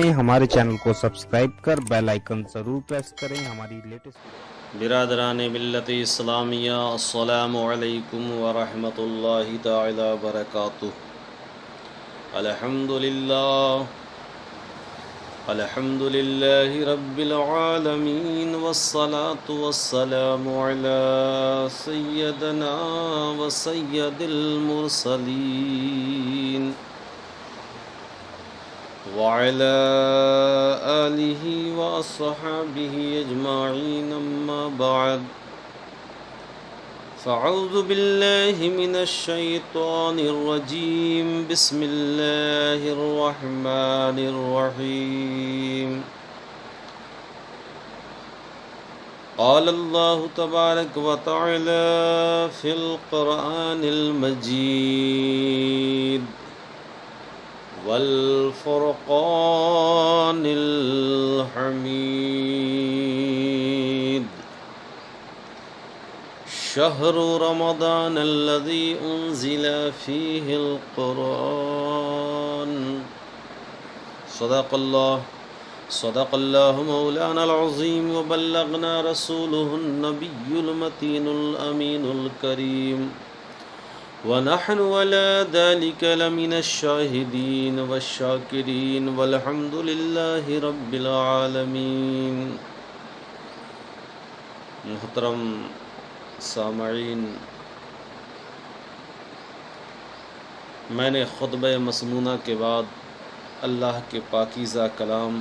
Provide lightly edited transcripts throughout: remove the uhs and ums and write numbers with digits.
ہمارے چینل کو سبسکرائب کر بیل آئیکن ضرور پریس کریں ہماری لیٹسٹ برادران ملت اسلامیہ السلام علیکم ورحمۃ اللہ تعالی وبرکاتہ۔ الحمد للہ رب العالمین والصلاة والسلام علی سیدنا وسید المرسلین وعلى آلہ وأصحابہ اجمعین، اما بعد فاعوذ باللہ من الشیطان الرجیم، بسم اللہ الرحمن الرحیم۔ قال اللہ تبارک وتعالی فی القرآن المجید والفرقان الحمید، شہر رمضان الذی انزل فیہ القرآن۔ صدق اللہ مولانا العظیم وبلغنا رسولہ النبی المتین الامین الکریم، ونحن على ذلك لمن الشاہدین والشاکرین والحمد للہ رب العالمین۔ محترم سامعین، میں نے خطبہ مسنونہ کے بعد اللہ کے پاکیزہ کلام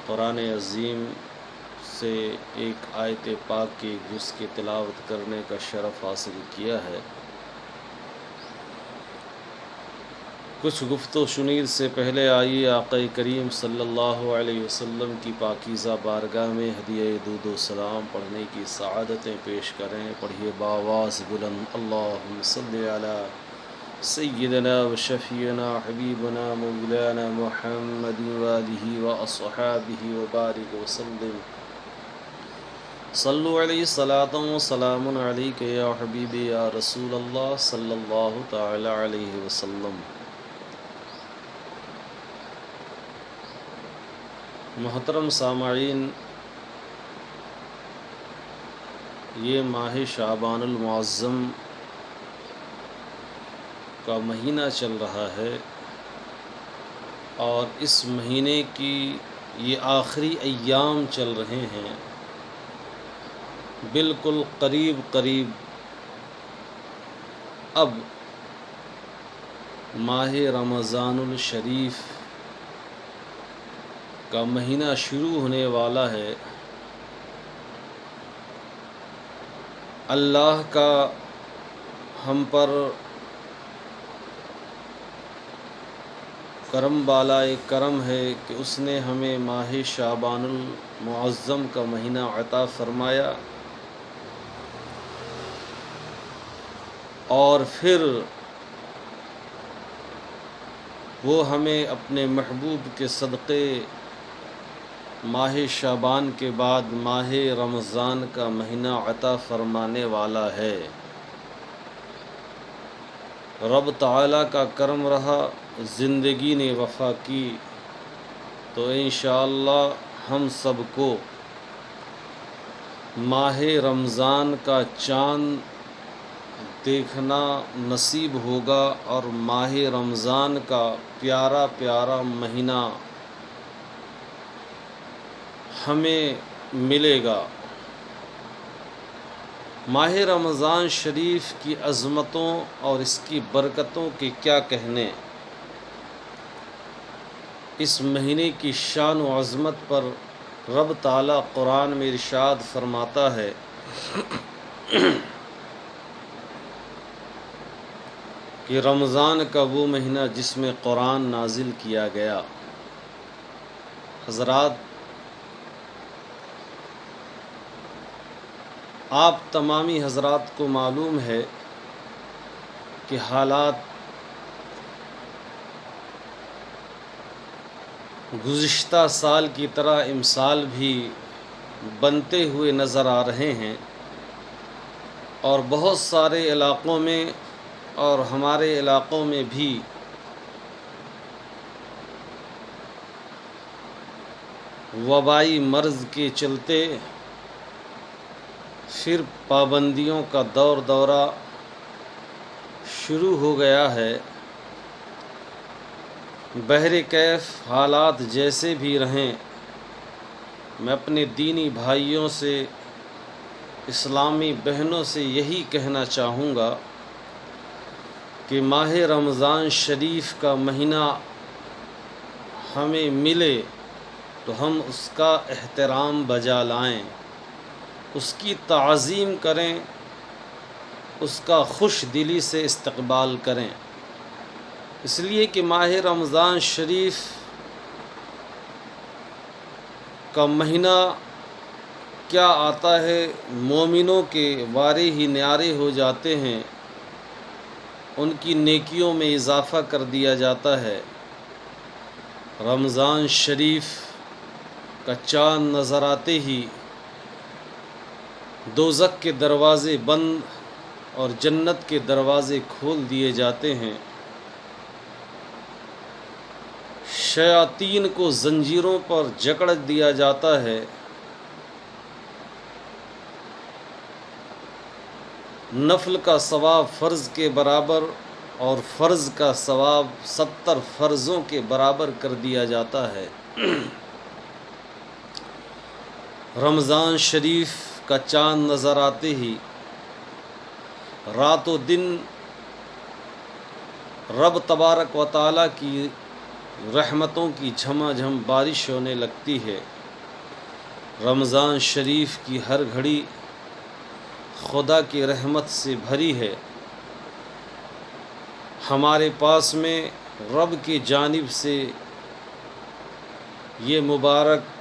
قرآن عظیم سے ایک آیت پاک کے جز کی تلاوت کرنے کا شرف حاصل کیا ہے۔ کچھ گفت و شنید سے پہلے آئیے آقا کریم صلی اللہ علیہ وسلم کی پاکیزہ بارگاہ میں ہدیہ درود و سلام پڑھنے کی سعادتیں پیش کریں۔ پڑھیے بآواز بلند، اللہم صلی علی سیدنا و شفیعنا حبیبنا مولانا محمد وآلہ واصحابہ وبارک وسلم۔ صلو علیہ صلاۃ و سلام علیک یا حبیبی یا رسول اللہ صلی اللہ تعالی علیہ وسلم۔ محترم سامعین، یہ ماہ شعبان المعظم کا مہینہ چل رہا ہے، اور اس مہینے کی یہ آخری ایام چل رہے ہیں۔ بالکل قریب اب ماہ رمضان الشریف کا مہینہ شروع ہونے والا ہے۔ اللہ کا ہم پر کرم بالائے کرم ہے کہ اس نے ہمیں ماہ شعبان المعظم کا مہینہ عطا فرمایا، اور پھر وہ ہمیں اپنے محبوب کے صدقے ماہ شعبان کے بعد ماہ رمضان کا مہینہ عطا فرمانے والا ہے۔ رب تعالیٰ کا کرم رہا، زندگی نے وفا کی، تو انشاءاللہ ہم سب کو ماہ رمضان کا چاند دیکھنا نصیب ہوگا، اور ماہ رمضان کا پیارا پیارا مہینہ ہمیں ملے گا۔ ماہ رمضان شریف کی عظمتوں اور اس کی برکتوں کے کیا کہنے۔ اس مہینے کی شان و عظمت پر رب تعالیٰ قرآن میں ارشاد فرماتا ہے کہ رمضان کا وہ مہینہ جس میں قرآن نازل کیا گیا۔ حضرات، آپ تمامی حضرات کو معلوم ہے کہ حالات گزشتہ سال کی طرح امسال بھی بنتے ہوئے نظر آ رہے ہیں، اور بہت سارے علاقوں میں اور ہمارے علاقوں میں بھی وبائی مرض کے چلتے پھر پابندیوں کا دورہ شروع ہو گیا ہے۔ بہرکیف حالات جیسے بھی رہیں، میں اپنے دینی بھائیوں سے، اسلامی بہنوں سے یہی کہنا چاہوں گا کہ ماہ رمضان شریف کا مہینہ ہمیں ملے تو ہم اس کا احترام بجا لائیں، اس کی تعظیم کریں، اس کا خوش دلی سے استقبال کریں، اس لیے کہ ماہ رمضان شریف کا مہینہ کیا آتا ہے، مومنوں کے وارے ہی نیارے ہو جاتے ہیں، ان کی نیکیوں میں اضافہ کر دیا جاتا ہے۔ رمضان شریف کا چاند نظر آتے ہی دوزخ کے دروازے بند اور جنت کے دروازے کھول دیے جاتے ہیں، شیاطین کو زنجیروں پر جکڑ دیا جاتا ہے، نفل کا ثواب فرض کے برابر اور فرض کا ثواب 70 فرضوں کے برابر کر دیا جاتا ہے۔ رمضان شریف کا چاند نظر آتے ہی رات و دن رب تبارک و تعالیٰ کی رحمتوں کی جھما جھم بارش ہونے لگتی ہے۔ رمضان شریف کی ہر گھڑی خدا کی رحمت سے بھری ہے۔ ہمارے پاس میں رب کی جانب سے یہ مبارک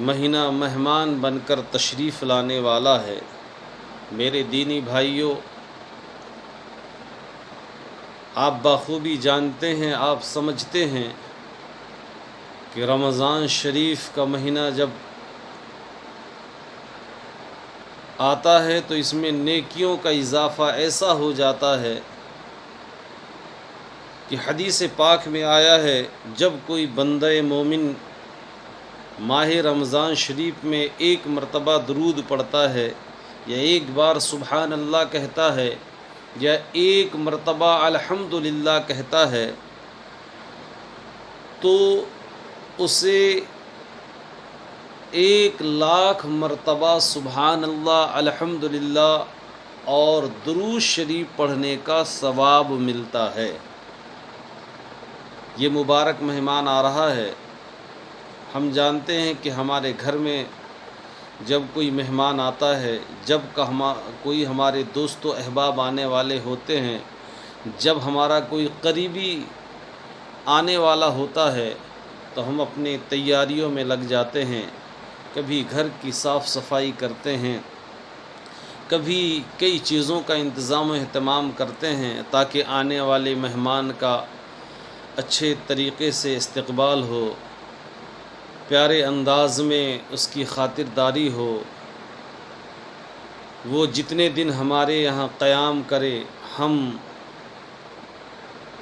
مہینہ مہمان بن کر تشریف لانے والا ہے۔ میرے دینی بھائیوں، آپ بخوبی جانتے ہیں، آپ سمجھتے ہیں کہ رمضان شریف کا مہینہ جب آتا ہے تو اس میں نیکیوں کا اضافہ ایسا ہو جاتا ہے کہ حدیث پاک میں آیا ہے، جب کوئی بندہ مومن ماہ رمضان شریف میں ایک مرتبہ درود پڑھتا ہے، یا ایک بار سبحان اللہ کہتا ہے، یا ایک مرتبہ الحمدللہ کہتا ہے، تو اسے 1,00,000 مرتبہ سبحان اللہ، الحمدللہ اور درود شریف پڑھنے کا ثواب ملتا ہے۔ یہ مبارک مہمان آ رہا ہے۔ ہم جانتے ہیں کہ ہمارے گھر میں جب کوئی مہمان آتا ہے، جب کوئی ہمارے دوست و احباب آنے والے ہوتے ہیں، جب ہمارا کوئی قریبی آنے والا ہوتا ہے تو ہم اپنی تیاریوں میں لگ جاتے ہیں، کبھی گھر کی صاف صفائی کرتے ہیں، کبھی کئی چیزوں کا انتظام و اہتمام کرتے ہیں تاکہ آنے والے مہمان کا اچھے طریقے سے استقبال ہو، پیارے انداز میں اس کی خاطرداری ہو، وہ جتنے دن ہمارے یہاں قیام کرے ہم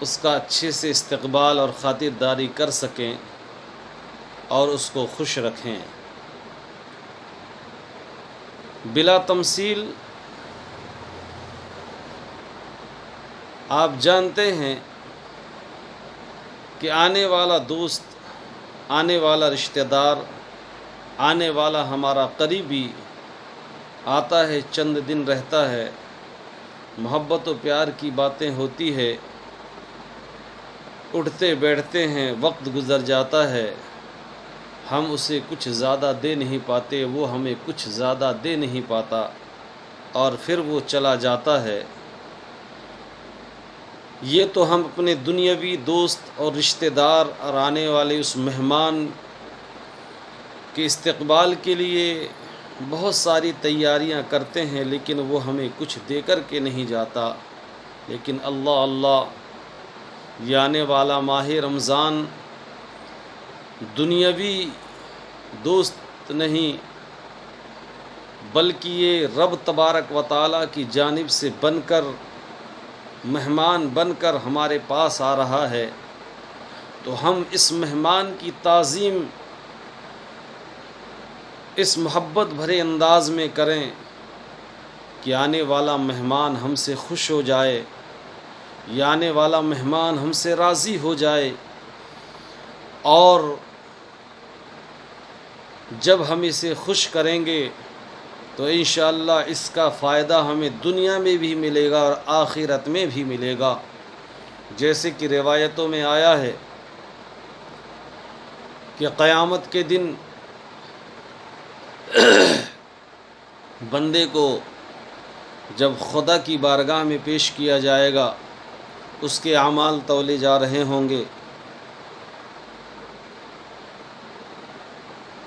اس کا اچھے سے استقبال اور خاطرداری کر سکیں اور اس کو خوش رکھیں۔ بلا تمثیل آپ جانتے ہیں کہ آنے والا دوست، آنے والا رشتہ دار، آنے والا ہمارا قریبی آتا ہے، چند دن رہتا ہے، محبت و پیار کی باتیں ہوتی ہے، اٹھتے بیٹھتے ہیں، وقت گزر جاتا ہے، ہم اسے کچھ زیادہ دے نہیں پاتے، وہ ہمیں کچھ زیادہ دے نہیں پاتا، اور پھر وہ چلا جاتا ہے۔ یہ تو ہم اپنے دنیاوی دوست اور رشتہ دار اور آنے والے اس مہمان کے استقبال کے لیے بہت ساری تیاریاں کرتے ہیں، لیکن وہ ہمیں کچھ دے کر کے نہیں جاتا۔ لیکن اللہ یہ آنے والا ماہ رمضان دنیاوی دوست نہیں، بلکہ یہ رب تبارک و تعالیٰ کی جانب سے مہمان بن کر ہمارے پاس آ رہا ہے، تو ہم اس مہمان کی تعظیم اس محبت بھرے انداز میں کریں کہ آنے والا مہمان ہم سے خوش ہو جائے، یا آنے والا مہمان ہم سے راضی ہو جائے، اور جب ہم اسے خوش کریں گے تو انشاءاللہ اس کا فائدہ ہمیں دنیا میں بھی ملے گا اور آخرت میں بھی ملے گا۔ جیسے کہ روایتوں میں آیا ہے کہ قیامت کے دن بندے کو جب خدا کی بارگاہ میں پیش کیا جائے گا، اس کے اعمال تولے جا رہے ہوں گے،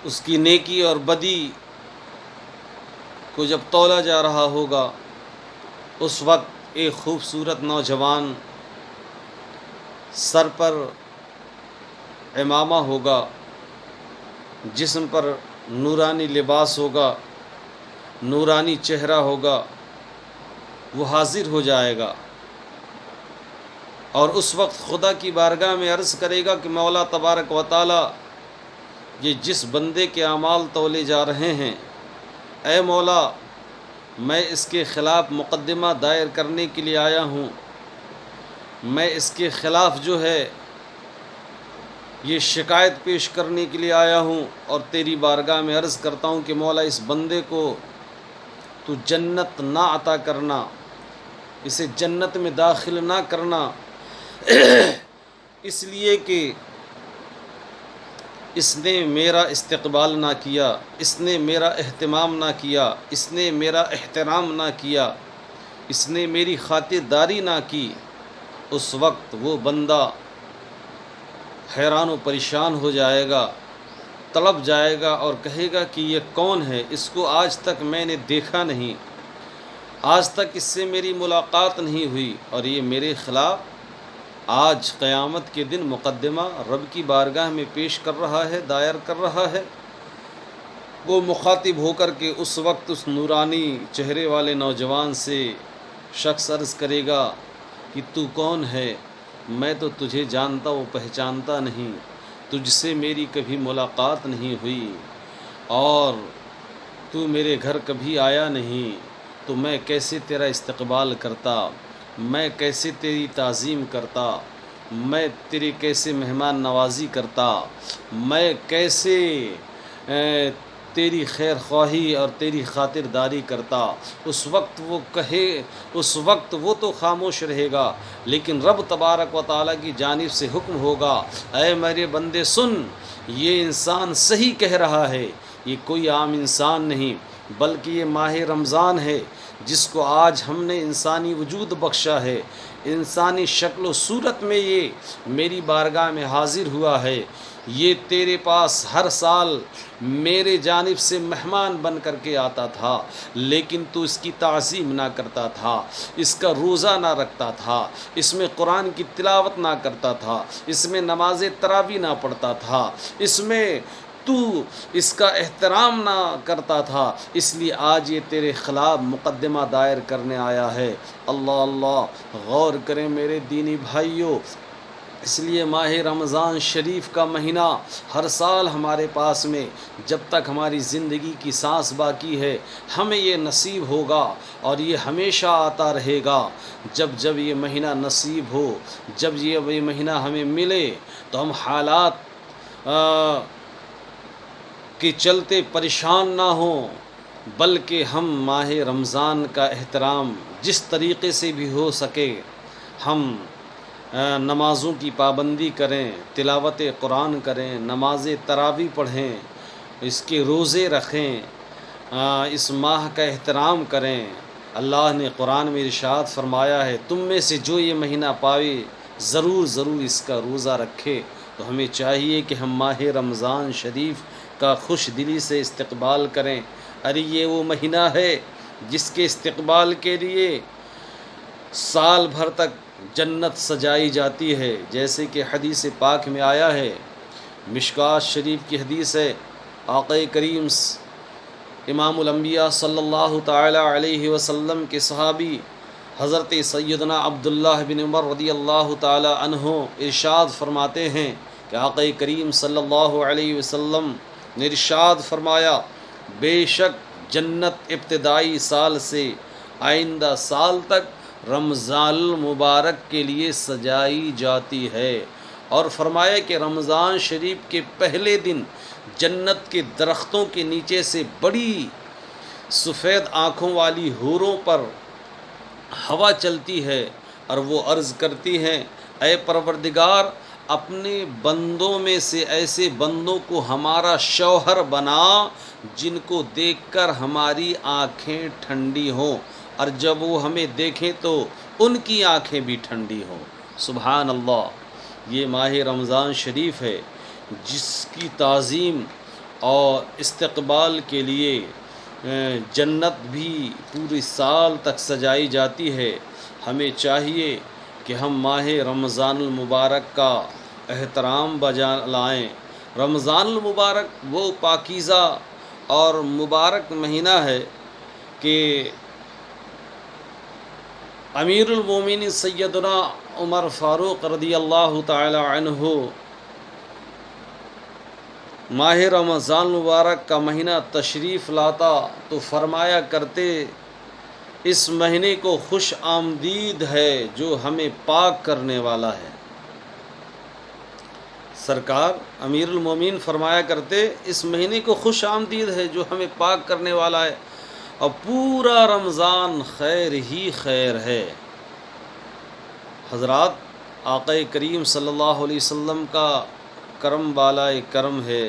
اس کی نیکی اور بدی کو جب تولا جا رہا ہوگا، اس وقت ایک خوبصورت نوجوان سر پر عمامہ ہوگا، جسم پر نورانی لباس ہوگا، نورانی چہرہ ہوگا، وہ حاضر ہو جائے گا، اور اس وقت خدا کی بارگاہ میں عرض کرے گا کہ مولا تبارک و تعالی، یہ جس بندے کے اعمال تولے جا رہے ہیں، اے مولا میں اس کے خلاف مقدمہ دائر کرنے کے لیے آیا ہوں، میں اس کے خلاف جو ہے یہ شکایت پیش کرنے کے لیے آیا ہوں، اور تیری بارگاہ میں عرض کرتا ہوں کہ مولا اس بندے کو تو جنت نہ عطا کرنا، اسے جنت میں داخل نہ کرنا، اس لیے کہ اس نے میرا استقبال نہ کیا، اس نے میرا اہتمام نہ کیا، اس نے میرا احترام نہ کیا، اس نے میری خاطرداری نہ کی۔ اس وقت وہ بندہ حیران و پریشان ہو جائے گا، تڑپ جائے گا اور کہے گا کہ یہ کون ہے؟ اس کو آج تک میں نے دیکھا نہیں، آج تک اس سے میری ملاقات نہیں ہوئی، اور یہ میرے خلاف آج قیامت کے دن مقدمہ رب کی بارگاہ میں پیش کر رہا ہے، دائر کر رہا ہے۔ وہ مخاطب ہو کر کے اس وقت اس نورانی چہرے والے نوجوان سے شخص عرض کرے گا کہ تو کون ہے؟ میں تو تجھے جانتا و پہچانتا نہیں، تجھ سے میری کبھی ملاقات نہیں ہوئی، اور تو میرے گھر کبھی آیا نہیں، تو میں کیسے تیرا استقبال کرتا، میں کیسے تیری تعظیم کرتا، میں تیری کیسے مہمان نوازی کرتا، میں کیسے تیری خیر خواہی اور تیری خاطرداری کرتا۔ اس وقت وہ کہے، اس وقت وہ تو خاموش رہے گا، لیکن رب تبارک و تعالیٰ کی جانب سے حکم ہوگا، اے میرے بندے سن، یہ انسان صحیح کہہ رہا ہے، یہ کوئی عام انسان نہیں، بلکہ یہ ماہ رمضان ہے، جس کو آج ہم نے انسانی وجود بخشا ہے، انسانی شکل و صورت میں یہ میری بارگاہ میں حاضر ہوا ہے۔ یہ تیرے پاس ہر سال میرے جانب سے مہمان بن کر کے آتا تھا، لیکن تو اس کی تعظیم نہ کرتا تھا، اس کا روزہ نہ رکھتا تھا، اس میں قرآن کی تلاوت نہ کرتا تھا، اس میں نماز تراویح نہ پڑھتا تھا، اس میں تو اس کا احترام نہ کرتا تھا، اس لیے آج یہ تیرے خلاف مقدمہ دائر کرنے آیا ہے۔ اللہ اللہ، غور کریں میرے دینی بھائیوں، اس لیے ماہ رمضان شریف کا مہینہ ہر سال ہمارے پاس میں جب تک ہماری زندگی کی سانس باقی ہے ہمیں یہ نصیب ہوگا، اور یہ ہمیشہ آتا رہے گا۔ جب جب یہ مہینہ نصیب ہو، جب یہ مہینہ ہمیں ملے، تو ہم حالات کے چلتے پریشان نہ ہوں، بلکہ ہم ماہ رمضان کا احترام جس طریقے سے بھی ہو سکے ہم نمازوں کی پابندی کریں، تلاوت قرآن کریں، نماز تراویح پڑھیں، اس کے روزے رکھیں، اس ماہ کا احترام کریں۔ اللہ نے قرآن میں ارشاد فرمایا ہے، تم میں سے جو یہ مہینہ پائے ضرور ضرور اس کا روزہ رکھے۔ تو ہمیں چاہیے کہ ہم ماہ رمضان شریف کا خوش دلی سے استقبال کریں۔ ارے یہ وہ مہینہ ہے جس کے استقبال کے لیے سال بھر تک جنت سجائی جاتی ہے، جیسے کہ حدیث پاک میں آیا ہے، مشکوٰۃ شریف کی حدیث ہے، آقا کریم امام الانبیاء صلی اللہ تعالی علیہ وسلم کے صحابی حضرت سیدنا عبداللہ بن عمر رضی اللہ تعالی عنہ ارشاد فرماتے ہیں کہ آقا کریم صلی اللہ علیہ وسلم نے ارشاد فرمایا، بے شک جنت ابتدائی سال سے آئندہ سال تک رمضان المبارک کے لیے سجائی جاتی ہے۔ اور فرمایا کہ رمضان شریف کے پہلے دن جنت کے درختوں کے نیچے سے بڑی سفید آنکھوں والی حوروں پر ہوا چلتی ہے اور وہ عرض کرتی ہیں، اے پروردگار، اپنے بندوں میں سے ایسے بندوں کو ہمارا شوہر بنا جن کو دیکھ کر ہماری آنکھیں ٹھنڈی ہوں، اور جب وہ ہمیں دیکھیں تو ان کی آنکھیں بھی ٹھنڈی ہوں۔ سبحان اللہ۔ یہ ماہ رمضان شریف ہے جس کی تعظیم اور استقبال کے لیے جنت بھی پوری سال تک سجائی جاتی ہے۔ ہمیں چاہیے کہ ہم ماہ رمضان المبارک کا احترام بجا لائیں۔ رمضان المبارک وہ پاکیزہ اور مبارک مہینہ ہے کہ امیر المومنین سیدنا عمر فاروق رضی اللہ تعالی عنہ ماہ رمضان المبارک کا مہینہ تشریف لاتا تو فرمایا کرتے، اس مہینے کو خوش آمدید ہے جو ہمیں پاک کرنے والا ہے۔ سرکار امیر المومنین فرمایا کرتے، اس مہینے کو خوش آمدید ہے جو ہمیں پاک کرنے والا ہے، اور پورا رمضان خیر ہی خیر ہے۔ حضرات، آقا کریم صلی اللہ علیہ وسلم کا کرم بالائے کرم ہے،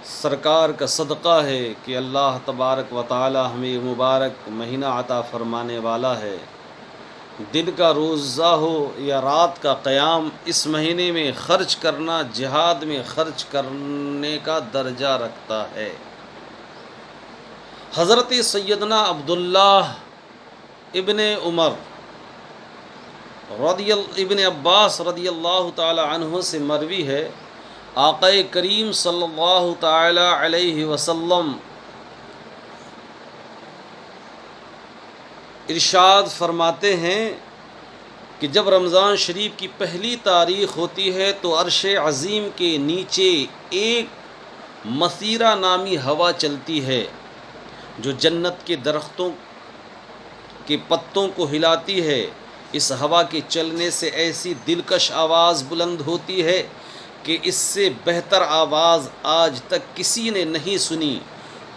سرکار کا صدقہ ہے کہ اللہ تبارک و تعالی ہمیں مبارک مہینہ عطا فرمانے والا ہے۔ دن کا روزہ ہو یا رات کا قیام، اس مہینے میں خرچ کرنا جہاد میں خرچ کرنے کا درجہ رکھتا ہے۔ حضرت سیدنا عبداللہ ابن عمر ابن عباس رضی اللہ تعالی عنہ سے مروی ہے، آقا کریم صلی اللہ تعالی علیہ وسلم ارشاد فرماتے ہیں کہ جب رمضان شریف کی پہلی تاریخ ہوتی ہے تو عرش عظیم کے نیچے ایک مسیرہ نامی ہوا چلتی ہے جو جنت کے درختوں کے پتوں کو ہلاتی ہے۔ اس ہوا کے چلنے سے ایسی دلکش آواز بلند ہوتی ہے کہ اس سے بہتر آواز آج تک کسی نے نہیں سنی۔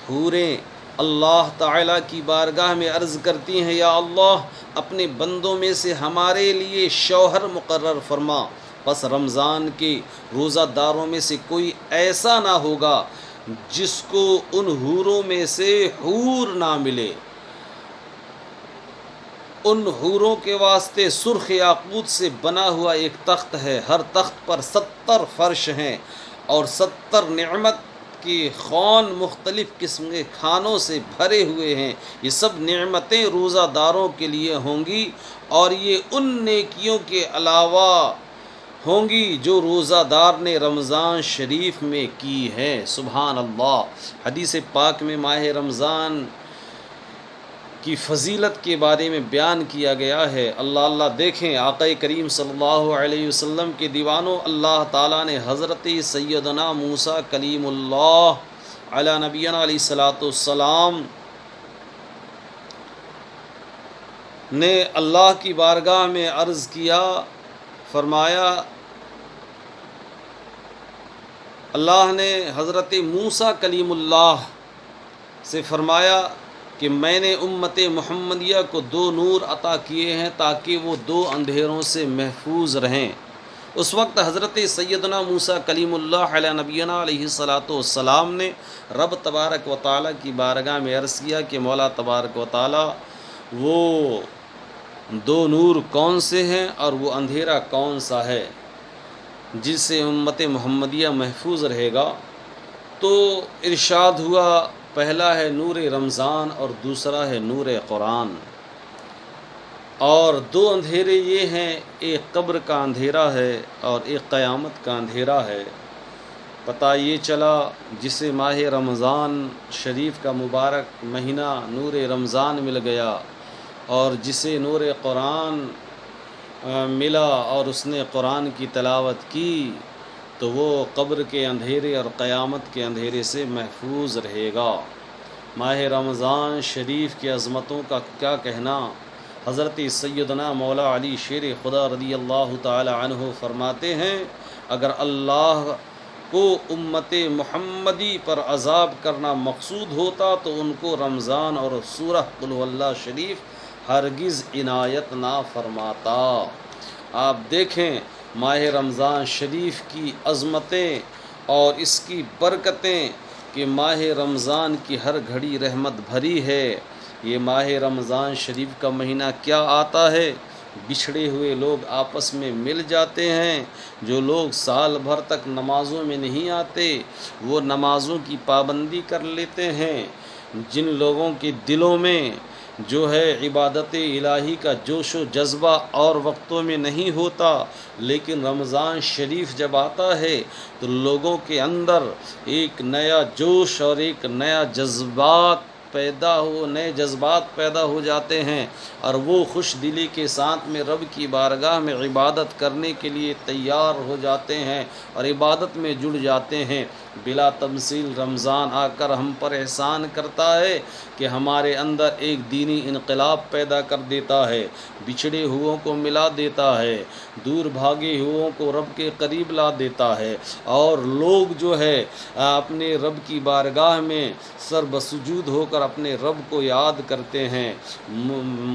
حوریں اللہ تعالیٰ کی بارگاہ میں عرض کرتی ہیں، یا اللہ، اپنے بندوں میں سے ہمارے لیے شوہر مقرر فرما۔ پس رمضان کے روزہ داروں میں سے کوئی ایسا نہ ہوگا جس کو ان حوروں میں سے حور نہ ملے۔ ان حوروں کے واسطے سرخ یاقوت سے بنا ہوا ایک تخت ہے، ہر تخت پر 70 فرش ہیں اور 70 نعمت کے خوان مختلف قسم کے کھانوں سے بھرے ہوئے ہیں۔ یہ سب نعمتیں روزہ داروں کے لیے ہوں گی، اور یہ ان نیکیوں کے علاوہ ہوں گی جو روزہ دار نے رمضان شریف میں کی ہیں۔ سبحان اللہ۔ حدیث پاک میں ماہ رمضان کی فضیلت کے بارے میں بیان کیا گیا ہے۔ اللہ دیکھیں، آقا کریم صلی اللہ علیہ وسلم کے دیوانوں، اللہ تعالیٰ نے حضرت سیدنا موسیٰ کلیم اللہ علی نبینا علیہ الصلاۃ والسلام نے اللہ کی بارگاہ میں عرض کیا، فرمایا، اللہ نے حضرت موسیٰ کلیم اللہ سے فرمایا کہ میں نے امت محمدیہ کو 2 نور عطا کیے ہیں تاکہ وہ 2 اندھیروں سے محفوظ رہیں۔ اس وقت حضرت سیدنا موسیٰ کلیم اللہ علیہ نبینا علیہ الصلاۃ والسلام نے رب تبارک و تعالیٰ کی بارگاہ میں عرض کیا کہ مولا تبارک و تعالیٰ، وہ 2 نور کون سے ہیں اور وہ اندھیرا کون سا ہے جس سے امت محمدیہ محفوظ رہے گا؟ تو ارشاد ہوا، پہلا ہے نور رمضان اور دوسرا ہے نور قرآن۔ اور 2 اندھیرے یہ ہیں، ایک قبر کا اندھیرا ہے اور ایک قیامت کا اندھیرا ہے۔ پتہ یہ چلا جسے ماہ رمضان شریف کا مبارک مہینہ نور رمضان مل گیا، اور جسے نور قرآن ملا اور اس نے قرآن کی تلاوت کی، تو وہ قبر کے اندھیرے اور قیامت کے اندھیرے سے محفوظ رہے گا۔ ماہ رمضان شریف کی عظمتوں کا کیا کہنا۔ حضرت سیدنا مولا علی شیر خدا رضی اللہ تعالی عنہ فرماتے ہیں، اگر اللہ کو امت محمدی پر عذاب کرنا مقصود ہوتا تو ان کو رمضان اور سورہ قل هو اللہ شریف ہرگز عنایت نہ فرماتا۔ آپ دیکھیں ماہ رمضان شریف کی عظمتیں اور اس کی برکتیں کہ ماہ رمضان کی ہر گھڑی رحمت بھری ہے۔ یہ ماہ رمضان شریف کا مہینہ کیا آتا ہے؟ بچھڑے ہوئے لوگ آپس میں مل جاتے ہیں۔ جو لوگ سال بھر تک نمازوں میں نہیں آتے وہ نمازوں کی پابندی کر لیتے ہیں۔ جن لوگوں کے دلوں میں جو ہے عبادت الہی کا جوش و جذبہ اور وقتوں میں نہیں ہوتا، لیکن رمضان شریف جب آتا ہے تو لوگوں کے اندر ایک نیا جوش اور ایک نئے جذبات پیدا ہو جاتے ہیں، اور وہ خوش دلی کے ساتھ میں رب کی بارگاہ میں عبادت کرنے کے لیے تیار ہو جاتے ہیں اور عبادت میں جڑ جاتے ہیں۔ بلا تمثیل رمضان آ کر ہم پر احسان کرتا ہے کہ ہمارے اندر ایک دینی انقلاب پیدا کر دیتا ہے، بچھڑے ہوئوں کو ملا دیتا ہے، دور بھاگے ہوئوں کو رب کے قریب لا دیتا ہے، اور لوگ جو ہے اپنے رب کی بارگاہ میں سر بسجود ہو کر اپنے رب کو یاد کرتے ہیں۔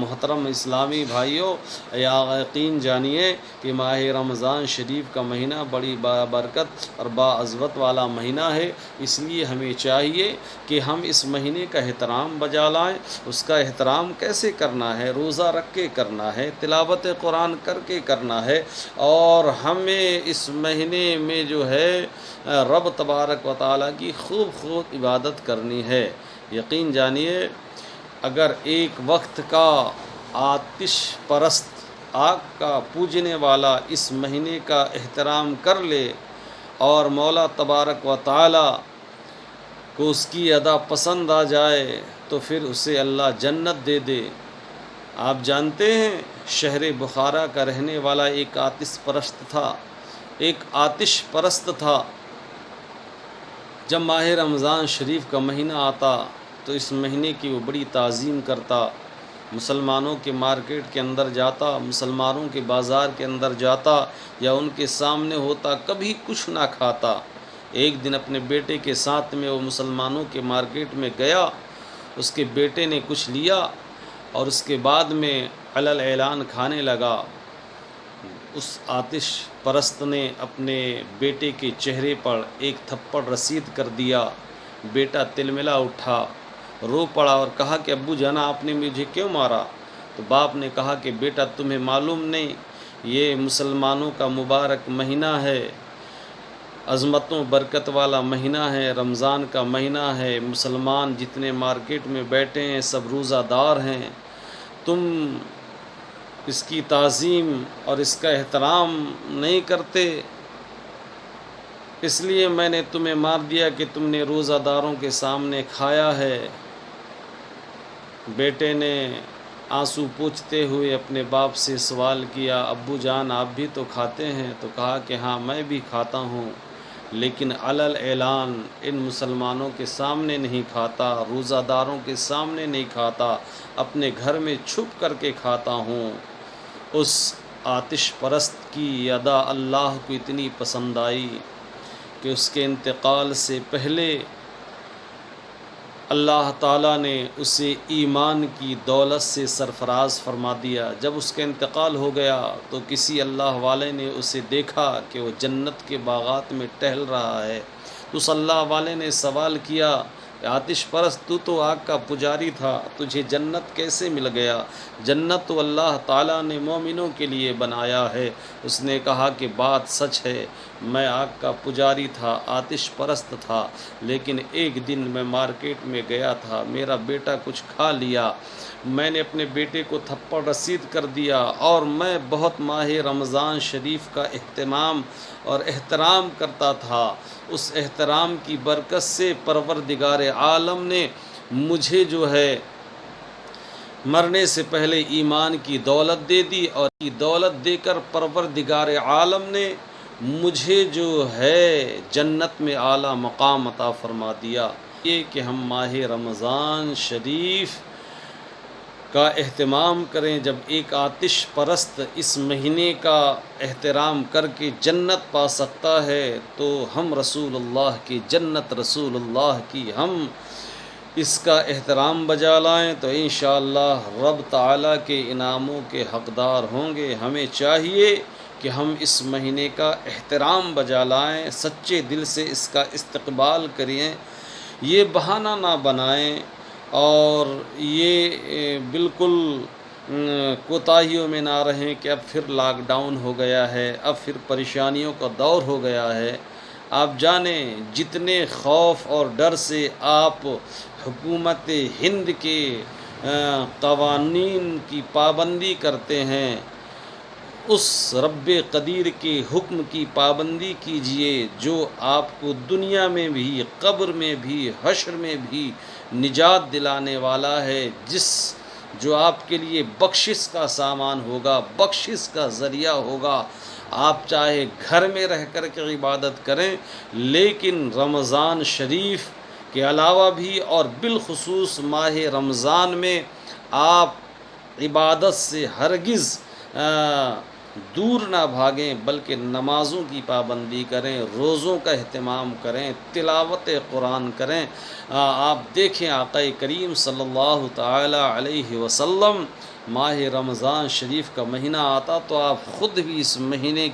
محترم اسلامی بھائیوں، یقین جانیے کہ ماہ رمضان شریف کا مہینہ بڑی برکت اور باعزت والا مہینہ ہے، اس لیے ہمیں چاہیے کہ ہم اس مہینے کا احترام بجا لائیں۔ اس کا احترام کیسے کرنا ہے؟ روزہ رکھ کے کرنا ہے، تلاوت قرآن کر کے کرنا ہے، اور ہمیں اس مہینے میں جو ہے رب تبارک و تعالیٰ کی خوب عبادت کرنی ہے۔ یقین جانیے اگر ایک وقت کا آتش پرست، آگ کا پوجنے والا اس مہینے کا احترام کر لے اور مولا تبارک و تعالیٰ کو اس کی ادا پسند آ جائے تو پھر اسے اللہ جنت دے دے۔ آپ جانتے ہیں شہر بخارا کا رہنے والا ایک آتش پرست تھا۔ جب ماہ رمضان شریف کا مہینہ آتا تو اس مہینے کی وہ بڑی تعظیم کرتا، مسلمانوں کے مارکیٹ کے اندر جاتا، مسلمانوں کے بازار کے اندر جاتا یا ان کے سامنے ہوتا، کبھی کچھ نہ کھاتا۔ ایک دن اپنے بیٹے کے ساتھ میں وہ مسلمانوں کے مارکیٹ میں گیا، اس کے بیٹے نے کچھ لیا اور اس کے بعد میں علل اعلان کھانے لگا۔ اس آتش پرست نے اپنے بیٹے کے چہرے پر ایک تھپڑ رسید کر دیا۔ بیٹا تلملا اٹھا، رو پڑا اور کہا کہ ابو جانا آپ نے مجھے کیوں مارا؟ تو باپ نے کہا کہ بیٹا تمہیں معلوم نہیں، یہ مسلمانوں کا مبارک مہینہ ہے، عظمتوں برکت والا مہینہ ہے، رمضان کا مہینہ ہے، مسلمان جتنے مارکیٹ میں بیٹھے ہیں سب روزہ دار ہیں، تم اس کی تعظیم اور اس کا احترام نہیں کرتے، اس لیے میں نے تمہیں مار دیا کہ تم نے روزہ داروں کے سامنے کھایا ہے۔ بیٹے نے آنسو پوچھتے ہوئے اپنے باپ سے سوال کیا، ابو جان آپ بھی تو کھاتے ہیں؟ تو کہا کہ ہاں میں بھی کھاتا ہوں، لیکن علل اعلان ان مسلمانوں کے سامنے نہیں کھاتا، روزہ داروں کے سامنے نہیں کھاتا، اپنے گھر میں چھپ کر کے کھاتا ہوں۔ اس آتش پرست کی ادا اللہ کو اتنی پسند آئی کہ اس کے انتقال سے پہلے اللہ تعالیٰ نے اسے ایمان کی دولت سے سرفراز فرما دیا۔ جب اس کا انتقال ہو گیا تو کسی اللہ والے نے اسے دیکھا کہ وہ جنت کے باغات میں ٹہل رہا ہے۔ اس اللہ والے نے سوال کیا، آتش پرست تو آگ کا پجاری تھا، تجھے جنت کیسے مل گیا؟ جنت تو اللہ تعالیٰ نے مومنوں کے لیے بنایا ہے۔ اس نے کہا کہ بات سچ ہے، میں آگ کا پجاری تھا، آتش پرست تھا، لیکن ایک دن میں مارکیٹ میں گیا تھا، میرا بیٹا کچھ کھا لیا، میں نے اپنے بیٹے کو تھپڑ رسید کر دیا، اور میں بہت ماہ رمضان شریف کا اہتمام اور احترام کرتا تھا۔ اس احترام کی برکت سے پروردگار عالم نے مجھے جو ہے مرنے سے پہلے ایمان کی دولت دے دی، اور یہ دولت دے کر پروردگار عالم نے مجھے جو ہے جنت میں اعلیٰ مقام عطا فرما دیا۔ یہ کہ ہم ماہ رمضان شریف کا اہتمام کریں، جب ایک آتش پرست اس مہینے کا احترام کر کے جنت پا سکتا ہے تو ہم رسول اللہ کی جنت، رسول اللہ کی ہم اس کا احترام بجا لائیں تو انشاءاللہ رب تعالیٰ کے انعاموں کے حقدار ہوں گے۔ ہمیں چاہیے کہ ہم اس مہینے کا احترام بجا لائیں، سچے دل سے اس کا استقبال کریں، یہ بہانہ نہ بنائیں اور یہ بالکل کوتاہیوں میں نہ رہیں کہ اب پھر لاک ڈاؤن ہو گیا ہے، اب پھر پریشانیوں کا دور ہو گیا ہے۔ آپ جانیں جتنے خوف اور ڈر سے آپ حکومت ہند کے قوانین کی پابندی کرتے ہیں، اس رب قدیر کے حکم کی پابندی کیجئے جو آپ کو دنیا میں بھی، قبر میں بھی، حشر میں بھی نجات دلانے والا ہے، جو آپ کے لیے بخشش کا سامان ہوگا، بخشش کا ذریعہ ہوگا۔ آپ چاہے گھر میں رہ کر کے عبادت کریں، لیکن رمضان شریف کے علاوہ بھی اور بالخصوص ماہ رمضان میں آپ عبادت سے ہرگز دور نہ بھاگیں، بلکہ نمازوں کی پابندی کریں، روزوں کا اہتمام کریں، تلاوت قرآن کریں۔ آپ دیکھیں آقا کریم صلی اللہ تعالی علیہ وسلم ماہ رمضان شریف کا مہینہ آتا تو آپ خود بھی اس مہینے